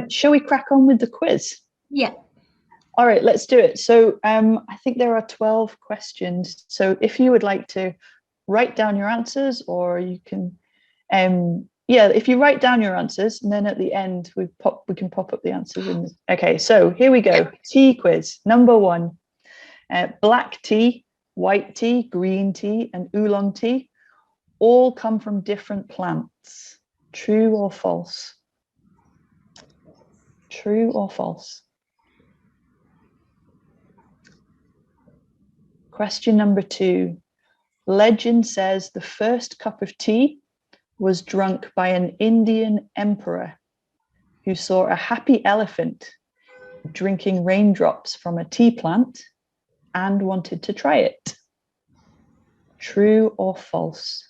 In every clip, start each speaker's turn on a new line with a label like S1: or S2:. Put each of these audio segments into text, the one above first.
S1: Shall we crack on with the quiz?
S2: Yeah.
S1: All right, let's do it. So I think there are 12 questions. So if you would like to write down your answers, or you can, if you write down your answers, and then at the end we can pop up the answers. Okay, so here we go. Tea quiz. Number 1, black tea, white tea, green tea, and oolong tea all come from different plants. True or false? True or false? Question number 2. Legend says the first cup of tea was drunk by an Indian emperor who saw a happy elephant drinking raindrops from a tea plant and wanted to try it. True or false?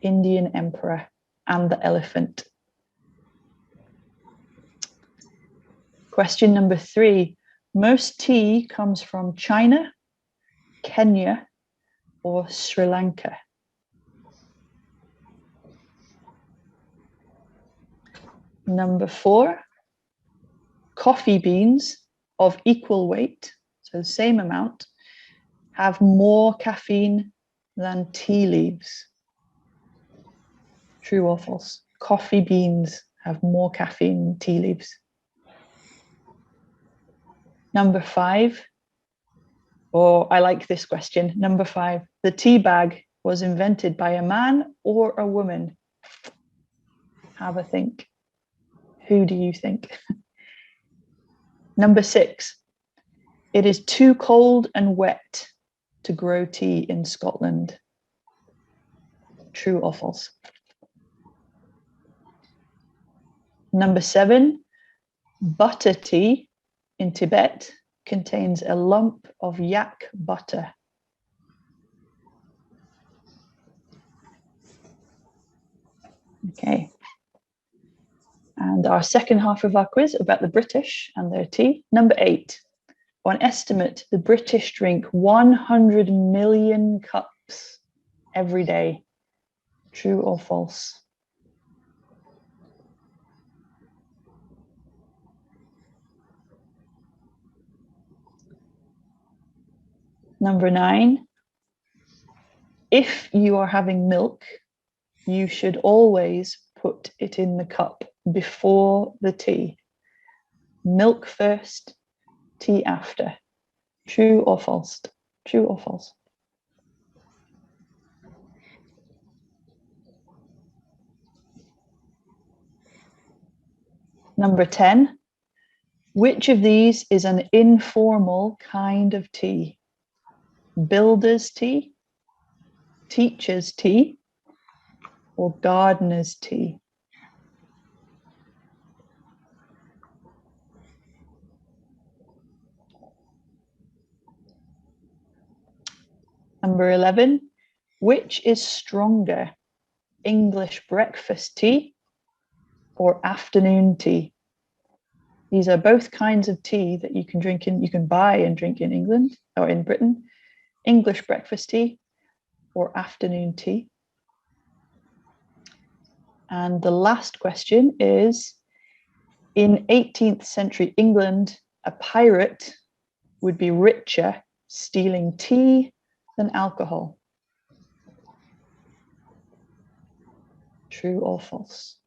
S1: Indian emperor and the elephant. Question number 3. Most tea comes from China, Kenya, or Sri Lanka. Number 4. Coffee beans of equal weight, so the same amount, have more caffeine than tea leaves. True or false? Coffee beans have more caffeine than tea leaves. Number 5. I like this question. Number 5. The tea bag was invented by a man or a woman? Have a think. Who do you think? Number 6. It is too cold and wet to grow tea in Scotland. True or false? Number 7. Butter tea in Tibet contains a lump of yak butter. Okay. And our second half of our quiz about the British and their tea. Number 8. On estimate, the British drink 100 million cups every day. True or false? Number 9. If you are having milk, you should always put it in the cup before the tea. Milk first, tea after. True or false? True or false? Number 10. Which of these is an informal kind of tea? Builder's tea, teacher's tea, or gardener's tea? Number 11. Which is stronger, English breakfast tea or afternoon tea? These are both kinds of tea that you can buy and drink in England or in Britain. English breakfast tea or afternoon tea. And the last question is, in 18th century England, a pirate would be richer stealing tea than alcohol. True or false?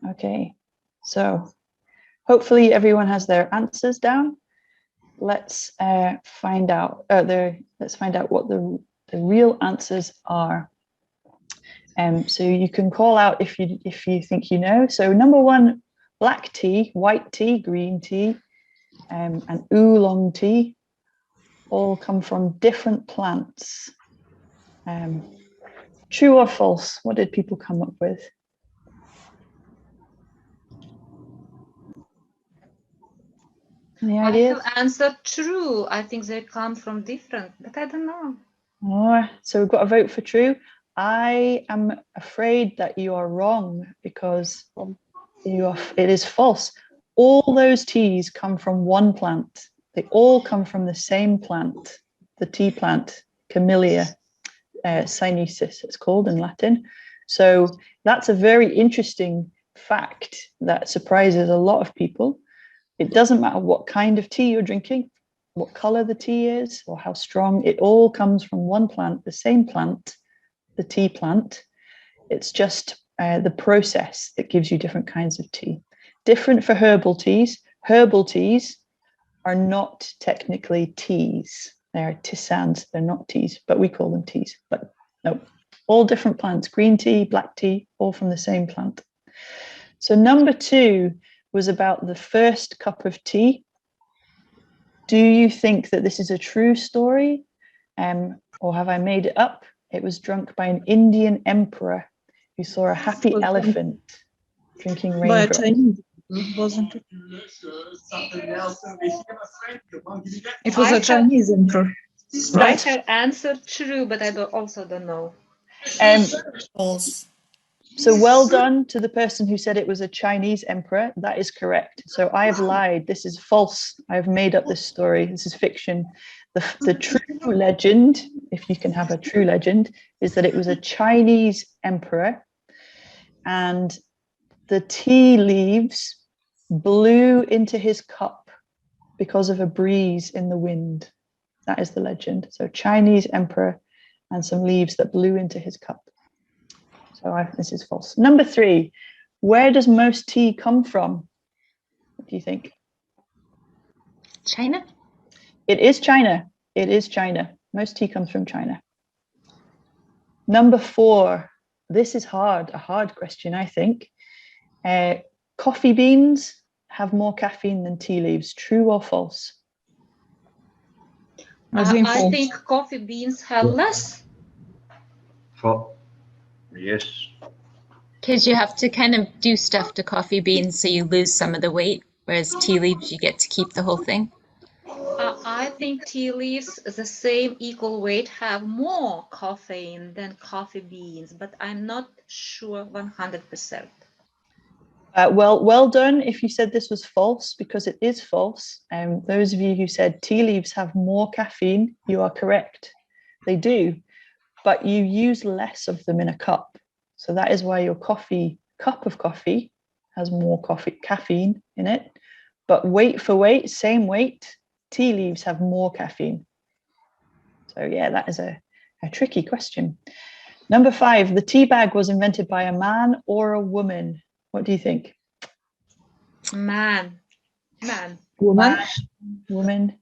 S1: Okay, so hopefully everyone has their answers down. Let's find out. Let's find out what the real answers are. So you can call out if you think you know. So number 1, black tea, white tea, green tea, and oolong tea all come from different plants. True or false? What did people come up with? Any ideas?
S2: I have answered true. I think they come from different, but I don't know.
S1: Oh, so we've got a vote for true. I am afraid that you are wrong, because it is false. All those teas come from one plant. They all come from the same plant. the tea plant, Camellia sinensis, it's called in Latin. So that's a very interesting fact that surprises a lot of people. It doesn't matter what kind of tea you're drinking, what color the tea is, or how strong. It all comes from one plant, the same plant, the tea plant. It's just the process that gives you different kinds of tea. Different for herbal teas. Herbal teas are not technically teas. They're tisanes. They're not teas, but we call them teas. But no, all different plants. Green tea, black tea, all from the same plant. So number 2 was about the first cup of tea. Do you think that this is a true story, or have I made it up? It was drunk by an Indian emperor who saw a happy elephant drinking raindrops.
S3: Wasn't it? It was a Chinese emperor.
S2: I have answered true, but I also don't know.
S4: False.
S1: So well done to the person who said it was a Chinese emperor. That is correct. So I have lied. This is false. I've made up this story. This is fiction. The true legend, if you can have a true legend, is that it was a Chinese emperor, and the tea leaves blew into his cup because of a breeze in the wind. That is the legend. So Chinese emperor and some leaves that blew into his cup. So this is false. Number 3, where does most tea come from? What do you think?
S5: China?
S1: It is China. It is China. Most tea comes from China. Number 4, this is hard, a hard question, I think. Coffee beans have more caffeine than tea leaves. True or false?
S2: I think coffee beans have less.
S6: Yes.
S5: Because you have to kind of do stuff to coffee beans so you lose some of the weight, whereas tea leaves, you get to keep the whole thing.
S2: I think tea leaves, the same equal weight, have more caffeine than coffee beans, but I'm not sure 100%.
S1: Well done if you said this was false, because it is false. Those of you who said tea leaves have more caffeine, you are correct. They do, but you use less of them in a cup. So that is why your cup of coffee has more caffeine in it. But weight for weight, same weight, tea leaves have more caffeine. So yeah, that is a tricky question. Number 5, the tea bag was invented by a man or a woman? What do you think?
S2: Man.
S3: Woman.
S1: Woman.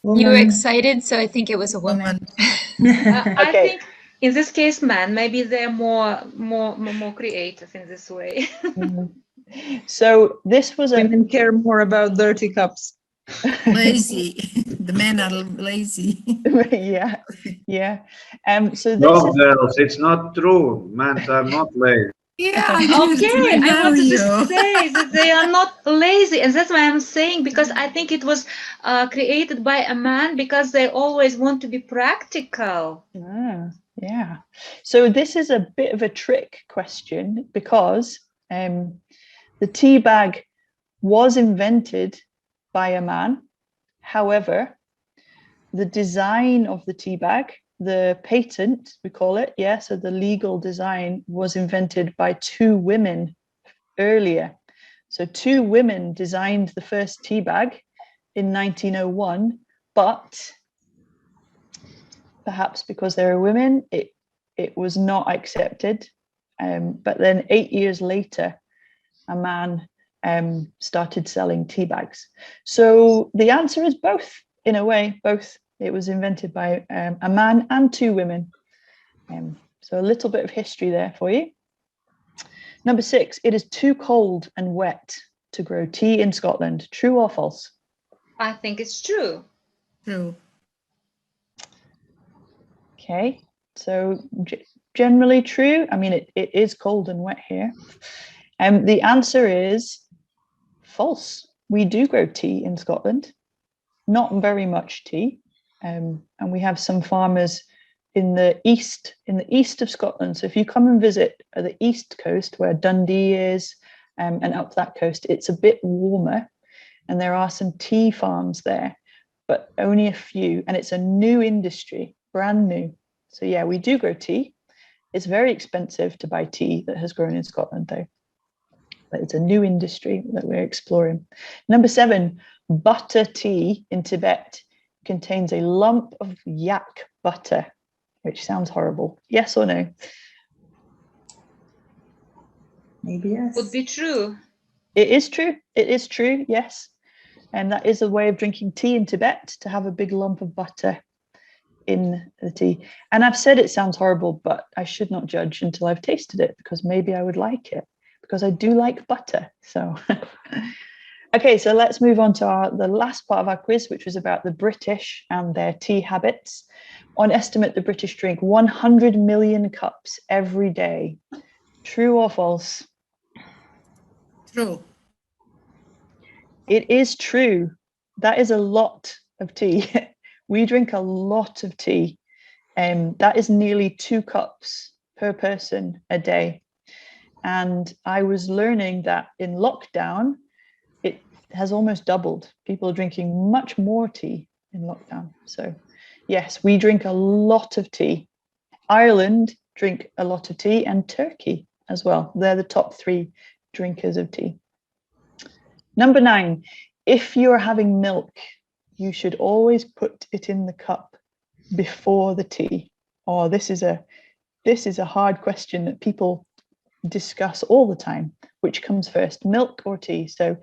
S5: You were excited, so I think it was a woman.
S2: I think in this case, man. Maybe they're more creative in this way.
S1: So this was
S3: Women care more about dirty cups.
S4: Lazy. The men are lazy.
S1: yeah. So this
S6: No, girls, it's not true. Men are not lazy.
S4: Yeah,
S2: Okay, I wanted to say that they are not lazy, and that's why I'm saying, because I think it was created by a man because they always want to be practical.
S1: Yeah. So this is a bit of a trick question, because the tea bag was invented by a man. However, the design of the tea bag, the patent, we call it, so the legal design, was invented by 2 women earlier. So 2 women designed the first tea bag in 1901, but perhaps because they were women, it was not accepted. But then 8 years later, a man started selling tea bags. So the answer is both, in a way, both. It was invented by a man and 2 women. So a little bit of history there for you. Number 6, it is too cold and wet to grow tea in Scotland. True or false?
S2: I think it's true.
S4: True.
S1: Okay, so generally true. I mean, it is cold and wet here. The answer is false. We do grow tea in Scotland, not very much tea. And we have some farmers in the east of Scotland. So if you come and visit the east coast, where Dundee is, and up that coast, it's a bit warmer, and there are some tea farms there. but only a few. And it's a new industry, brand new. So yeah, we do grow tea. It's very expensive to buy tea that has grown in Scotland, though. But it's a new industry that we're exploring. Number 7, butter tea in Tibet contains a lump of yak butter, which sounds horrible. Yes or no?
S3: Maybe yes.
S2: Would be true.
S1: It is true. It is true, yes. And that is a way of drinking tea in Tibet, to have a big lump of butter in the tea. And I've said it sounds horrible, but I should not judge until I've tasted it, because maybe I would like it, because I do like butter. So, okay, so let's move on to the last part of our quiz, which was about the British and their tea habits. On estimate, the British drink 100 million cups every day. True or false?
S4: True.
S1: It is true. That is a lot of tea. We drink a lot of tea. That is nearly 2 cups per person a day. And I was learning that in lockdown, it has almost doubled. People are drinking much more tea in lockdown. So yes, we drink a lot of tea. Ireland drink a lot of tea, and Turkey as well. They're the top 3 drinkers of tea. Number 9, if you're having milk, you should always put it in the cup before the tea. Oh, this is a hard question that people discuss all the time. Which comes first, milk or tea? So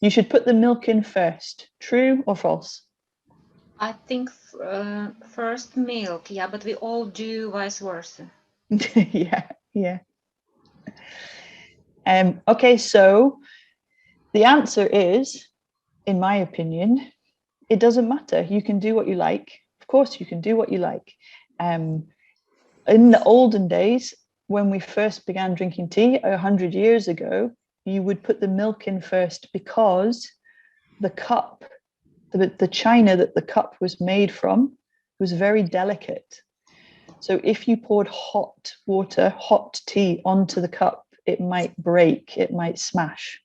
S1: you should put the milk in first. True or false?
S2: I think first milk, yeah, but we all do vice versa.
S1: Yeah. Okay, so the answer is, in my opinion, it doesn't matter. You can do what you like. Of course, you can do what you like. In the olden days, when we first began drinking tea 100 years ago, you would put the milk in first, because the cup, the china that the cup was made from, was very delicate. So if you poured hot water, hot tea onto the cup, it might break, it might smash.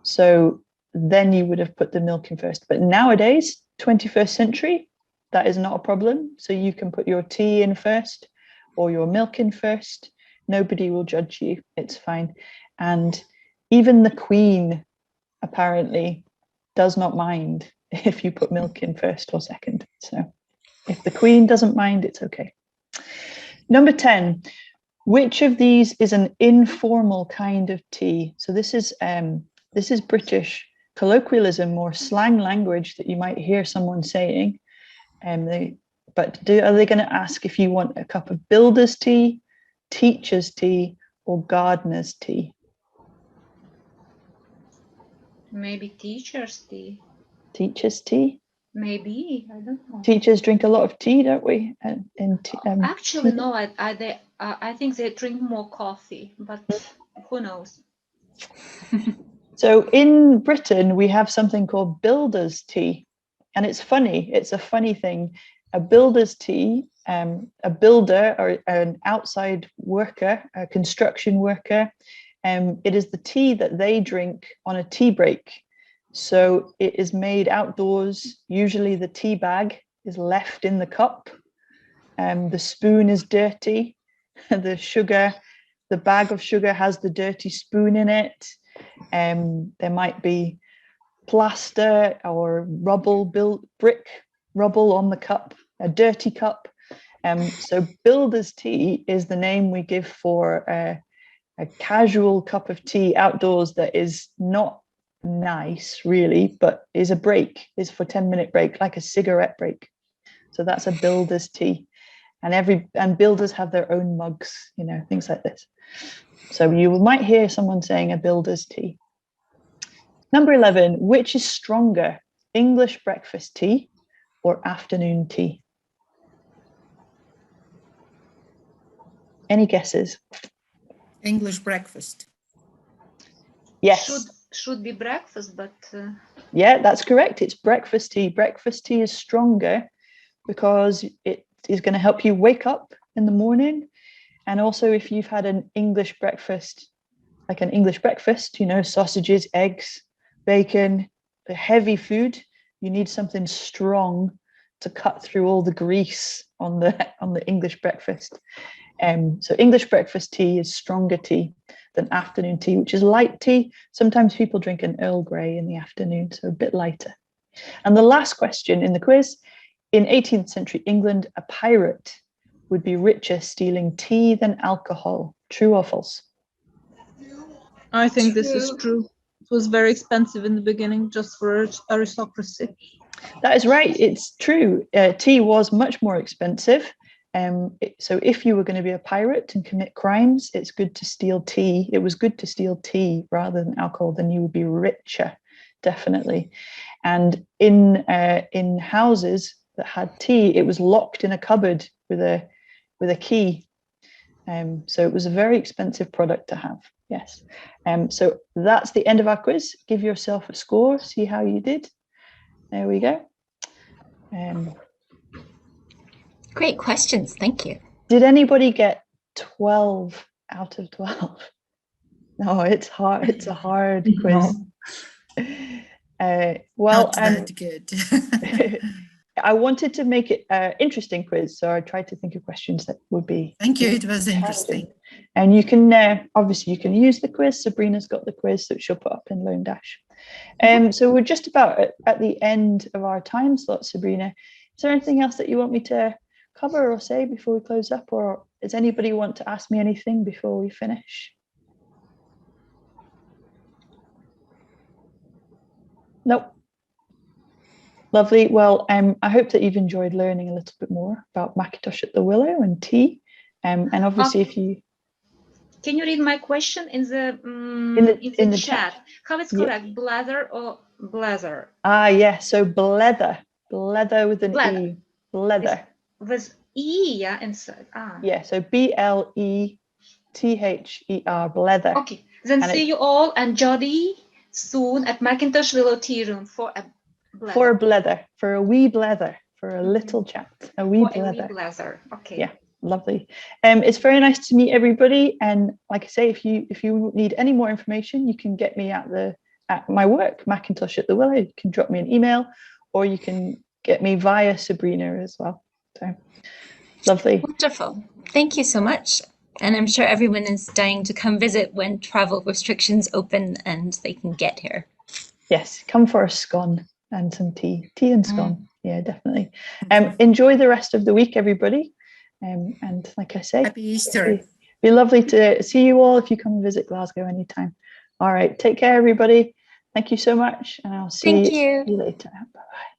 S1: So then you would have put the milk in first. But nowadays, 21st century, that is not a problem. So you can put your tea in first or your milk in first. Nobody will judge you. It's fine. And even the Queen apparently does not mind if you put milk in first or second. So if the Queen doesn't mind, it's okay. Number 10, which of these is an informal kind of tea? So this is British colloquialism or slang language that you might hear someone saying. Are they going to ask if you want a cup of builder's tea, teacher's tea, or gardener's tea?
S2: Maybe teacher's tea.
S1: Teacher's tea?
S2: Maybe, I don't know.
S1: Teachers drink a lot of tea, don't we?
S2: Actually, no. I think they drink more coffee, but who knows?
S1: So in Britain, we have something called builder's tea. And it's funny. It's a funny thing. A builder's tea, a builder or an outside worker, a construction worker, it is the tea that they drink on a tea break. So it is made outdoors. Usually the tea bag is left in the cup. The spoon is dirty. The bag of sugar has the dirty spoon in it. There might be plaster or brick rubble on the cup, a dirty cup. So builder's tea is the name we give for a casual cup of tea outdoors that is not nice really, but is a break, is for 10-minute break, like a cigarette break. So that's a builder's tea. And builders have their own mugs, things like this. So you might hear someone saying a builder's tea. Number 11, which is stronger, English breakfast tea or afternoon tea? Any guesses?
S4: English breakfast.
S1: Yes.
S2: Should be breakfast, but...
S1: Yeah, that's correct. It's breakfast tea. Breakfast tea is stronger because it is going to help you wake up in the morning. And also if you've had an English breakfast, like an English breakfast, sausages, eggs, bacon, the heavy food, you need something strong to cut through all the grease on the English breakfast. So English breakfast tea is stronger tea than afternoon tea, which is light tea. Sometimes people drink an Earl Grey in the afternoon, so a bit lighter. And the last question in the quiz, in 18th century England, a pirate would be richer stealing tea than alcohol. True or false?
S7: I think this is true. It was very expensive in the beginning, just for aristocracy.
S1: That is right. It's true. Tea was much more expensive. So if you were going to be a pirate and commit crimes, it's good to steal tea. It was good to steal tea rather than alcohol, then you would be richer, definitely. And in houses that had tea, it was locked in a cupboard with a key. So it was a very expensive product to have. Yes. So that's the end of our quiz. Give yourself a score. See how you did. There we go.
S5: Great questions. Thank you.
S1: Did anybody get 12 out of 12? No, it's hard. It's a hard quiz. Well,
S4: Not that good.
S1: I wanted to make it an interesting quiz, so I tried to think of questions that would be.
S4: Thank you. It was interesting.
S1: And you can obviously you can use the quiz. Sabrina's got the quiz that she'll put up in Loan Dash. So we're just about at the end of our time slot, Sabrina. Is there anything else that you want me to cover or say before we close up, or does anybody want to ask me anything before we finish? Nope. Lovely. Well, I hope that you've enjoyed learning a little bit more about Mackintosh at the Willow and tea. And obviously, if you
S2: can you read my question in the
S1: in the chat?
S2: How it's correct, blather or blazer?
S1: Ah, yeah. So blether with an
S2: Blether.
S1: E. Blether.
S2: With E, yeah, inside. Ah.
S1: Yeah. So BLETHER. Blether.
S2: Okay. Then
S1: And
S2: see you all and Jodie soon at Mackintosh Willow Tea Room for a blether.
S1: For a blether, for a wee blether, for a little chat, a wee
S2: for
S1: blether.
S2: A wee blether. Okay.
S1: Yeah. Lovely. It's very nice to meet everybody. And like I say, if you need any more information, you can get me at my work, Mackintosh at the Willow. You can drop me an email, or you can get me via Sabrina as well. So lovely.
S5: Wonderful. Thank you so much. And I'm sure everyone is dying to come visit when travel restrictions open and they can get here.
S1: Yes, come for a scone and some tea and scone. Yeah, definitely. Enjoy the rest of the week, everybody. And like I say,
S4: Happy Easter.
S1: It'd be lovely to see you all if you come and visit Glasgow anytime. All right, take care, everybody. Thank you so much, and I'll see you later. Bye-bye.